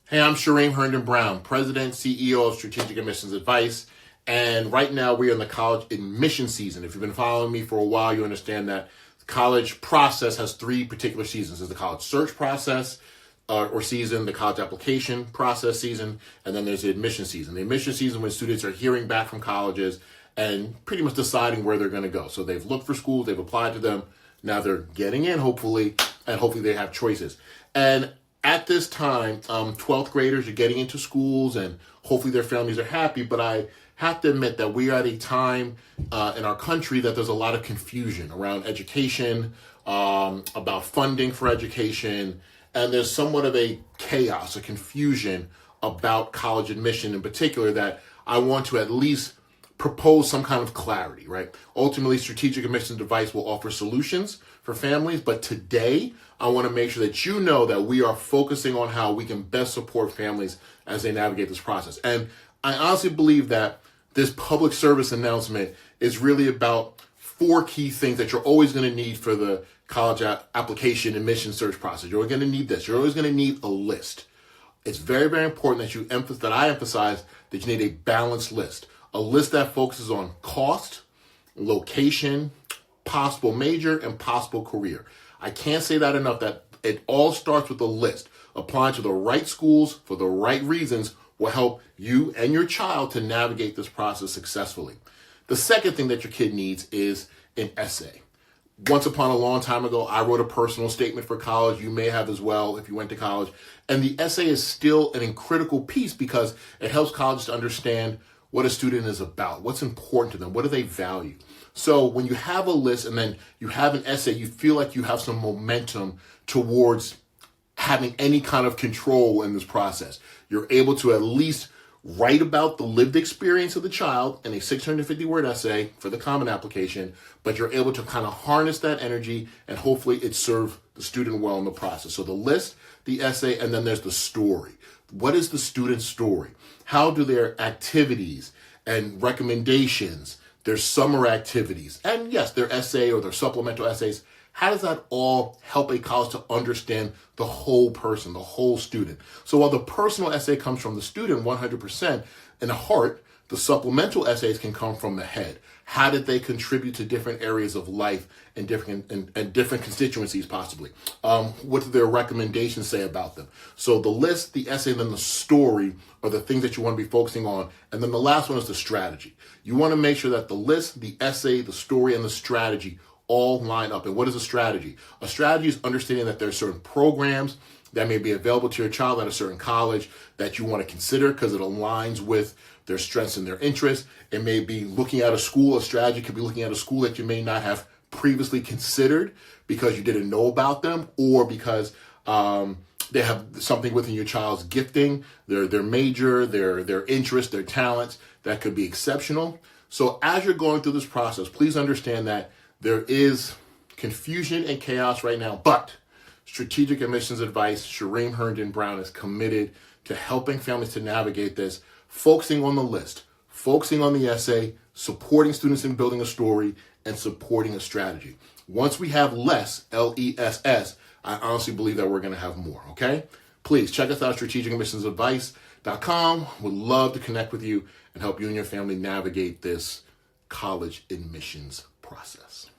Hey, I'm Shereem Herndon-Brown, President, CEO of Strategic Admissions Advice. And right now we are in the college admission season. If you've been following me for a while, you understand that the college process has three particular seasons. There's the college search process or season, the college application process season, and then there's the admission season. The admission season when students are hearing back from colleges and pretty much deciding where they're going to go. So they've looked for schools, they've applied to them, now they're getting in, hopefully, and hopefully they have choices. And at this time, 12th graders are getting into schools and hopefully their families are happy, but I have to admit that we are at a time in our country that there's a lot of confusion around education, about funding for education, and there's somewhat of a chaos, a confusion about college admission in particular that I want to at least propose some kind of clarity, right? Ultimately, Strategic Admissions Advice will offer solutions for families, but today I want to make sure that you know that we are focusing on how we can best support families as they navigate this process. And I honestly believe that this public service announcement is really about four key things that you're always going to need for the college application admission search process. You're going to need this. You're always going to need a list. It's very, very important that I emphasize that you need a balanced list. A list that focuses on cost, location, possible major, and possible career. I can't say that enough, that it all starts with a list. Applying to the right schools for the right reasons will help you and your child to navigate this process successfully. The second thing that your kid needs is an essay. Once upon a long time ago, I wrote a personal statement for college. You may have as well if you went to college. And the essay is still an critical piece because it helps colleges to understand what a student is about, what's important to them, what do they value. So when you have a list and then you have an essay, you feel like you have some momentum towards having any kind of control in this process. You're able to at least write about the lived experience of the child in a 650-word essay for the common application, but you're able to kind of harness that energy and hopefully it serve the student well in the process. So the list, the essay, and then there's the story. What is the student's story? How do their activities and recommendations, their summer activities, and yes, their essay or their supplemental essays, how does that all help a college to understand the whole person, the whole student? So while the personal essay comes from the student 100%, in the heart, the supplemental essays can come from the head. How did they contribute to different areas of life and different constituencies possibly? What do their recommendations say about them? So the list, the essay, and then the story are the things that you want to be focusing on. And then the last one is the strategy. You want to make sure that the list, the essay, the story, and the strategy all line up. And what is a strategy? A strategy is understanding that there are certain programs that may be available to your child at a certain college that you want to consider because it aligns with their strengths and their interests. It may be looking at a school. A strategy could be looking at a school that you may not have previously considered because you didn't know about them or because they have something within your child's gifting, their major, their interests, their talents that could be exceptional. So as you're going through this process, please understand that there is confusion and chaos right now, but Strategic Admissions Advice, Shereem Herndon-Brown is committed to helping families to navigate this, focusing on the list, focusing on the essay, supporting students in building a story, and supporting a strategy. Once we have less, L-E-S-S, I honestly believe that we're going to have more, okay? Please check us out, strategicadmissionsadvice.com. Would love to connect with you and help you and your family navigate this college admissions process.